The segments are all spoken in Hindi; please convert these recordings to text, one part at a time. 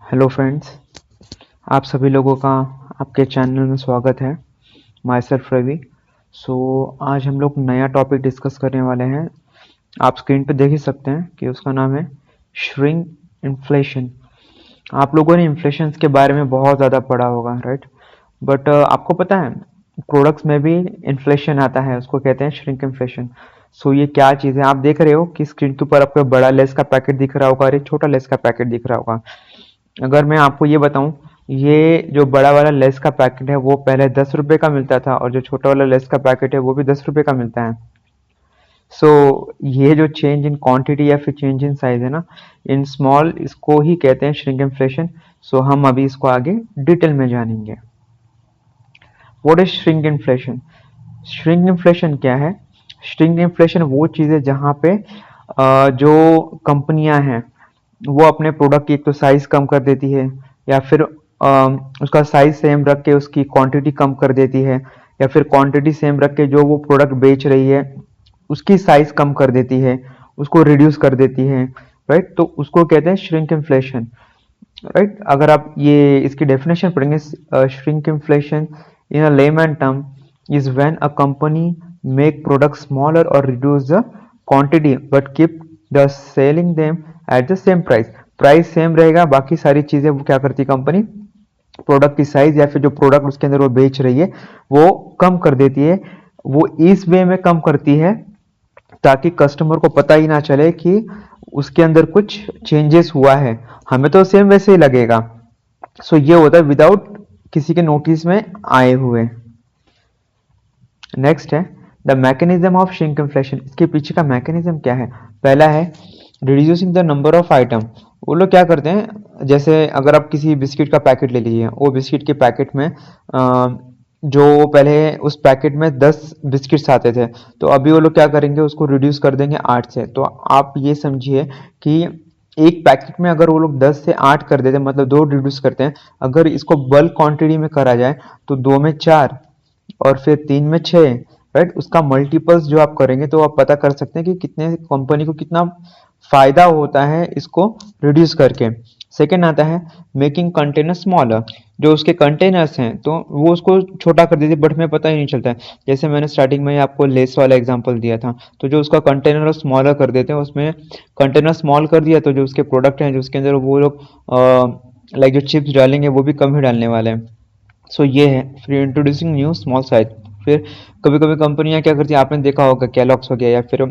हेलो फ्रेंड्स, आप सभी लोगों का आपके चैनल में स्वागत है। My self Ravi. सो आज हम लोग नया टॉपिक डिस्कस करने वाले हैं। आप स्क्रीन पे देख ही सकते हैं कि उसका नाम है श्रिंक इन्फ्लेशन। आप लोगों ने इन्फ्लेशन के बारे में बहुत ज़्यादा पढ़ा होगा, राइट? बट आपको पता है प्रोडक्ट्स में भी इन्फ्लेशन आता है, उसको कहते हैं श्रिंक इन्फ्लेशन। सो ये क्या चीज़ है? आप देख रहे हो कि स्क्रीन के ऊपर आपको बड़ा लेस का पैकेट दिख रहा होगा और एक छोटा लेस का पैकेट दिख रहा होगा। अगर मैं आपको ये बताऊं, ये जो बड़ा वाला लेस का पैकेट है वो पहले 10 रुपए का मिलता था और जो छोटा वाला लेस का पैकेट है वो भी 10 रुपए का मिलता है। सो ये जो चेंज इन क्वांटिटी या फिर चेंज इन साइज है ना, इन स्मॉल, इसको ही कहते हैं श्रिंक इन्फ्लेशन। सो हम अभी इसको आगे डिटेल में जानेंगे। What is shrink inflation? Shrink inflation क्या है? श्रिंक इन्फ्लेशन वो चीज़ है जहाँ पे जो कंपनियां हैं वो अपने प्रोडक्ट की एक तो साइज कम कर देती है, या फिर उसका साइज सेम रख के उसकी क्वांटिटी कम कर देती है, या फिर क्वांटिटी सेम रख के जो वो प्रोडक्ट बेच रही है उसकी साइज कम कर देती है, उसको रिड्यूस कर देती है, राइट? तो उसको कहते हैं श्रिंक इन्फ्लेशन, राइट? अगर आप ये इसकी डेफिनेशन पढ़ेंगे, shrink inflation in a layman term is when a company make product smaller और reduce the quantity but keep the selling them at the same price. Price same रहेगा, बाकी सारी चीजें वो क्या करती है कंपनी, प्रोडक्ट की साइज या फिर जो प्रोडक्ट उसके अंदर वो बेच रही है वो कम कर देती है। वो इस वे में कम करती है ताकि कस्टमर को पता ही ना चले कि उसके अंदर कुछ चेंजेस हुआ है, हमें तो सेम वैसे ही लगेगा। सो ये होता है विदाउट किसी के नोटिस में आए हुए। नेक्स्ट है the mechanism of shrink inflation. इसके पीछे का मैकेनिज्म क्या है? पहला है reducing the number of item. वो लोग क्या करते हैं, जैसे अगर आप किसी बिस्किट का पैकेट ले लीजिए, वो बिस्किट के पैकेट में जो पहले उस पैकेट में 10 बिस्किट्स आते थे, तो अभी वो लोग क्या करेंगे, उसको रिड्यूस कर देंगे 8 से। तो आप ये समझिए कि एक पैकेट में अगर वो लोग 10 से 8 कर देते हैं, मतलब 2 रिड्यूस करते हैं। अगर इसको बल्क क्वांटिटी में करा जाए तो 2 में 4 और फिर 3 में 6, राइट? उसका मल्टीपल्स जो आप करेंगे तो आप पता कर सकते हैं कि कितने कंपनी को कितना फायदा होता है इसको रिड्यूस करके। सेकेंड आता है मेकिंग कंटेनर स्मॉलर। जो उसके कंटेनर्स हैं तो वो उसको छोटा कर देते, बट हमें पता ही नहीं चलता है। जैसे मैंने स्टार्टिंग में आपको लेस वाला एग्जांपल दिया था, तो जो उसका कंटेनर स्मॉलर कर देते हैं, उसमें कंटेनर स्मॉल कर दिया तो जो उसके प्रोडक्ट हैं जो उसके अंदर वो लोग लाइक जो चिप्स डालेंगे वो भी कम ही डालने वाले हैं। सो ये है फिर इंट्रोड्यूसिंग न्यू स्मॉल साइज। फिर कभी कभी कंपनियां क्या करती है, आपने देखा होगा कैलॉग्स हो गया या फिर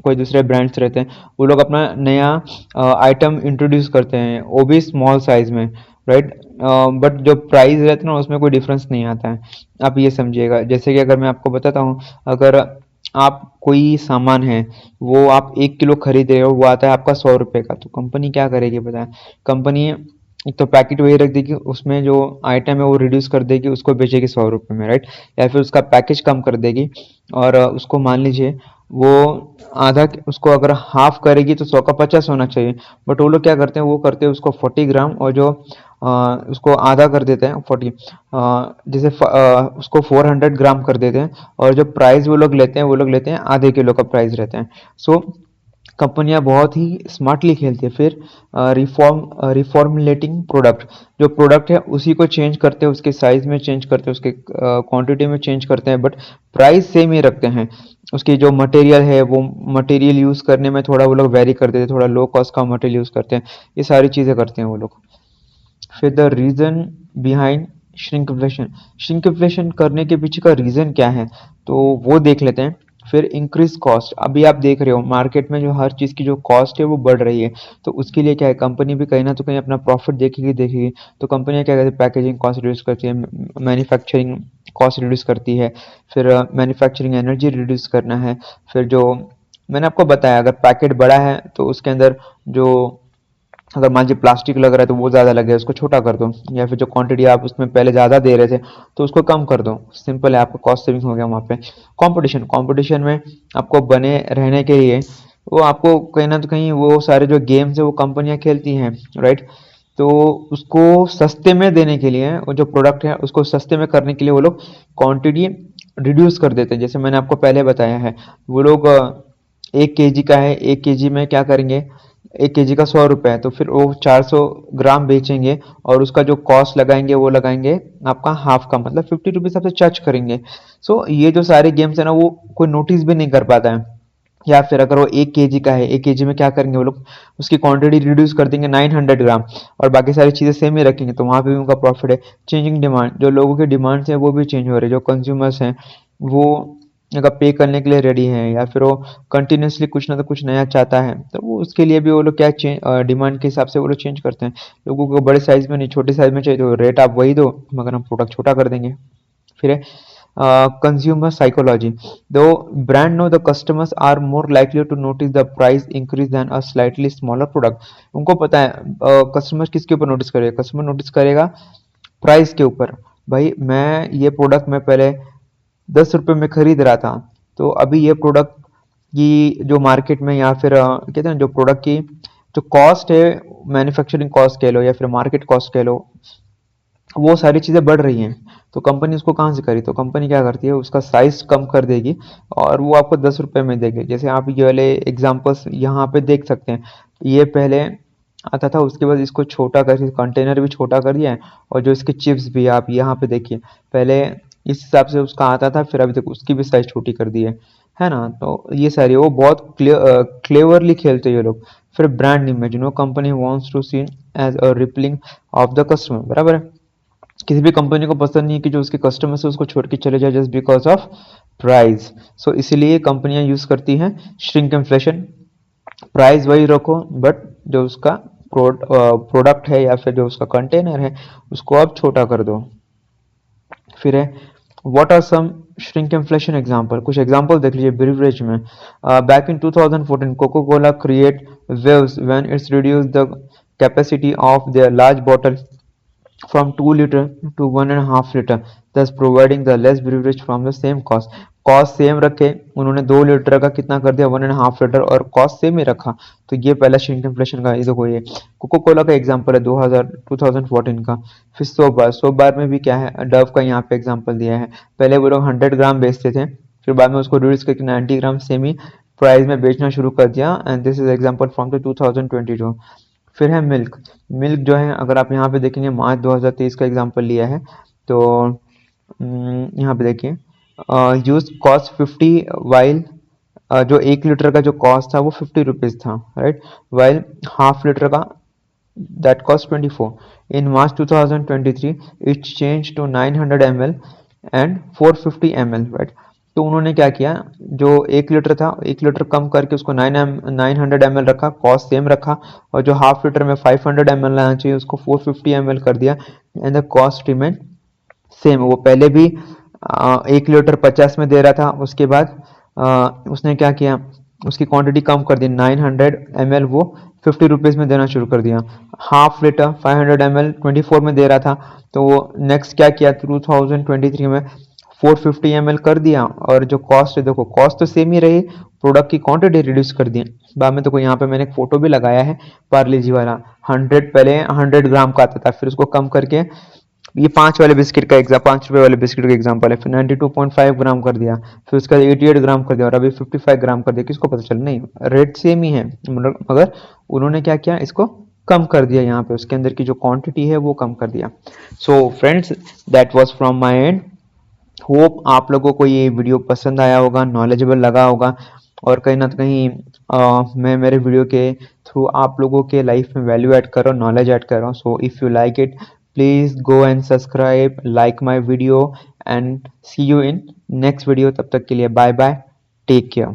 कोई दूसरे ब्रांड्स रहते हैं, वो लोग अपना नया आइटम इंट्रोड्यूस करते हैं, वो भी स्मॉल साइज में, राइट? बट जो प्राइस रहता है ना उसमें कोई डिफरेंस नहीं आता है। आप ये समझिएगा, जैसे कि अगर मैं आपको बताता हूँ, अगर आप कोई सामान है वो आप 1 किलो खरीद रहे हो, वो आता है आपका 100 रुपये का, तो कंपनी क्या करेगी पता है? कंपनी एक तो पैकेट वही रख देगी, उसमें जो आइटम है वो रिड्यूस कर देगी, उसको बेचेगी 100 रुपये में, राइट? या फिर उसका पैकेज कम कर देगी और उसको मान लीजिए वो आधा, उसको अगर हाफ करेगी तो 100 का 50 होना चाहिए। बट वो लोग क्या करते हैं, वो करते हैं उसको 40 ग्राम, और जो उसको आधा कर देते हैं 40, जैसे उसको 400 ग्राम कर देते हैं, और जो प्राइस वो लोग लेते हैं वो लोग लेते हैं आधे किलो का प्राइस रहते हैं। सो कंपनियां बहुत ही स्मार्टली खेलती है। फिर रिफॉर्मुलेटिंग प्रोडक्ट, जो प्रोडक्ट है उसी को चेंज करते हैं, उसके साइज में चेंज करते हैं, उसके क्वांटिटी में चेंज करते हैं, बट प्राइस सेम ही रखते हैं। उसकी जो मटेरियल है वो मटेरियल यूज़ करने में थोड़ा वो लोग वेरी कर देते हैं, थोड़ा लो कॉस्ट का मटेरियल यूज़ करते हैं, ये सारी चीज़ें करते हैं वो लोग। फिर the reason behind shrinkflation. Shrinkflation करने के पीछे का रीज़न क्या है, तो वो देख लेते हैं। फिर इंक्रीज कॉस्ट। अभी आप देख रहे हो मार्केट में जो हर चीज़ की जो कॉस्ट है वो बढ़ रही है, तो उसके लिए क्या है, कंपनी भी कहीं ना तो कहीं अपना प्रॉफिट देखेगी देखेगी। तो कंपनियां क्या करती है, पैकेजिंग कॉस्ट रिड्यूस करती है, मैन्युफैक्चरिंग कॉस्ट रिड्यूस करती है, फिर मैन्युफैक्चरिंग एनर्जी रिड्यूस करना है। फिर जो मैंने आपको बताया, अगर पैकेट बड़ा है तो उसके अंदर जो, अगर मान लीजिए प्लास्टिक लग रहा है तो वो ज़्यादा लगे, उसको छोटा कर दो, या फिर जो क्वांटिटी आप उसमें पहले ज़्यादा दे रहे थे तो उसको कम कर दो। सिंपल है, आपका कॉस्ट सेविंग हो गया वहाँ पे। कंपटीशन, कंपटीशन में आपको बने रहने के लिए वो आपको कहीं ना तो कहीं वो सारे जो गेम्स है वो कंपनियां खेलती हैं, राइट? तो उसको सस्ते में देने के लिए, वो जो प्रोडक्ट है उसको सस्ते में करने के लिए वो लोग क्वांटिटी रिड्यूस कर देते हैं। जैसे मैंने आपको पहले बताया है, वो लोग 1 केजी का है, 1 केजी में क्या करेंगे, 1 केजी का 100 रुपये है, तो फिर वो 400 ग्राम बेचेंगे और उसका जो कॉस्ट लगाएंगे वो लगाएंगे आपका हाफ का, मतलब 50 रुपीज़ आपसे चार्ज करेंगे। सो ये जो सारे गेम्स है ना वो कोई नोटिस भी नहीं कर पाता है। या फिर अगर वो 1 केजी का है, 1 केजी में क्या करेंगे वो लोग, उसकी क्वांटिटी रिड्यूस कर देंगे 900 ग्राम और बाकी सारी चीज़ें सेम ही रखेंगे, तो वहाँ पे भी उनका प्रॉफिट है। चेंजिंग डिमांड, जो लोगों की डिमांड्स हैं वो भी चेंज हो रही है, जो कंज्यूमर्स हैं वो अगर पे करने के लिए रेडी हैं या फिर वो कंटिन्यूसली कुछ ना तो कुछ नया चाहता है, तो वो उसके लिए भी वो लोग क्या चेंज डिमांड के हिसाब से वो लोग चेंज करते हैं। लोगों को बड़े साइज़ में नहीं छोटे साइज़ में चाहिए, तो रेट आप वही दो मगर हम प्रोडक्ट छोटा कर देंगे। फिर है consumer psychology. Though brand know the customers are more likely to notice the price increase than a slightly smaller product. उनको पता है कस्टमर किसके ऊपर नोटिस करेगा, कस्टमर नोटिस करेगा प्राइस के ऊपर। भाई मैं ये प्रोडक्ट मैं पहले 10 रुपये में खरीद रहा था, तो अभी ये प्रोडक्ट की जो मार्केट में या फिर कहते हैं ना, जो प्रोडक्ट की जो कॉस्ट है, मैन्युफैक्चरिंग कॉस्ट कह लो या फिर मार्केट कॉस्ट कह लो, वो सारी चीज़ें बढ़ रही हैं। तो कंपनी उसको कहाँ से करी, तो कंपनी क्या करती है उसका साइज कम कर देगी और वो आपको 10 रुपये में देगी। जैसे आप ये वाले एग्जांपल्स यहाँ पे देख सकते हैं, ये पहले आता था, उसके बाद इसको छोटा कर कंटेनर भी छोटा कर दिया है और जो इसके चिप्स भी आप यहाँ पे देखिए, पहले इस हिसाब से उसका आता था, फिर अभी तक उसकी भी साइज छोटी कर दी है ना। तो ये सारी वो बहुत क्लेवरली खेलते हैं ये लोग। फिर brand image, no company wants to seen as a rippling of the customer, बराबर है। किसी भी कंपनी को पसंद नहीं है कि जो उसके कस्टमर्स है उसको छोड़ के चले जाए जस्ट बिकॉज ऑफ प्राइस। सो इसीलिए कंपनियां यूज करती हैं श्रिंक इन्फ्लेशन, प्राइस वही रखो बट जो उसका प्रोडक्ट है या फिर जो उसका कंटेनर है उसको आप छोटा कर दो। फिर है what are some shrink inflation example, कुछ एग्जांपल देख लीजिए बेवरेज में। Back in 2014 Coca Cola create waves when it's reduce the capacity of their large bottle from 2 liter to 1.5 liter, thus providing the less beverage from the same cost. Cost same रखे, उन्होंने 2 लीटर का कितना कर दिया 1.5 लीटर और कॉस्ट सेम ही रखा। तो ये पहला श्रिंक इन्फ्लेशन का, ये देखो ये कोको कोला का एग्जांपल है 2014 का। फिर 100 बार में भी क्या है, डव का यहाँ पे एग्जांपल दिया है। पहले वो लोग 100 ग्राम बेचते थे, फिर बाद में उसको रिड्यूस करके 90 ग्राम सेम ही प्राइस में बेचना शुरू कर दिया, and this is example from the 2022। फिर है मिल्क, मिल्क जो है अगर आप यहाँ पे देखेंगे मार्च 2023 का एग्जांपल लिया है, तो यहाँ पे देखिए यूज कॉस्ट 50 वाइल, जो 1 लीटर का जो कॉस्ट था वो 50 रुपीज़ था, राइट, वाइल हाफ लीटर का that cost 24. In March 2023 it changed to 900 ml and 450 ml, right। तो उन्होंने क्या किया, जो 1 लीटर था 1 लीटर कम करके उसको 900 ml रखा, कॉस्ट सेम रखा, और जो हाफ लीटर में 500 ml लाना चाहिए उसको 450 ml कर दिया, and the cost remain same. वो पहले भी 1 लीटर 50 में दे रहा था, उसके बाद उसने क्या किया, उसकी क्वांटिटी कम कर दी, 900 ml वो 50 रुपीज़ में देना शुरू कर दिया। हाफ लीटर 500 ml 24 में दे रहा था, तो वो नेक्स्ट क्या किया 2023 में 450 ml कर दिया, और जो कॉस्ट है देखो कॉस्ट तो सेम ही रही, प्रोडक्ट की क्वांटिटी रिड्यूस कर दी। बाद में तो यहाँ पे मैंने एक फोटो भी लगाया है पार्ले जी वाला, 100 पहले 100 ग्राम का आता था, फिर उसको कम करके ये 5 रुपए वाले बिस्किट का एग्जांपल है, फिर 92.5 ग्राम कर दिया, फिर उसका 88 ग्राम कर दिया और अभी 55 ग्राम कर दिया। किसको पता चल, नहीं रेट सेम ही है मगर उन्होंने क्या किया, इसको कम कर दिया, यहाँ पे उसके अंदर की जो क्वांटिटी है वो कम कर दिया। So friends that was from my and, hope आप लोगों को ये वीडियो पसंद आया होगा, नॉलेजेबल लगा होगा, और कहीं ना कहीं मैं मेरे वीडियो के थ्रू आप लोगों के लाइफ में वैल्यू ऐड कर रहा हूँ, नॉलेज ऐड कर रहा हूँ। So if you like it please go and subscribe, like my video, and see you in next video. तब तक के लिए बाय बाय, टेक केयर।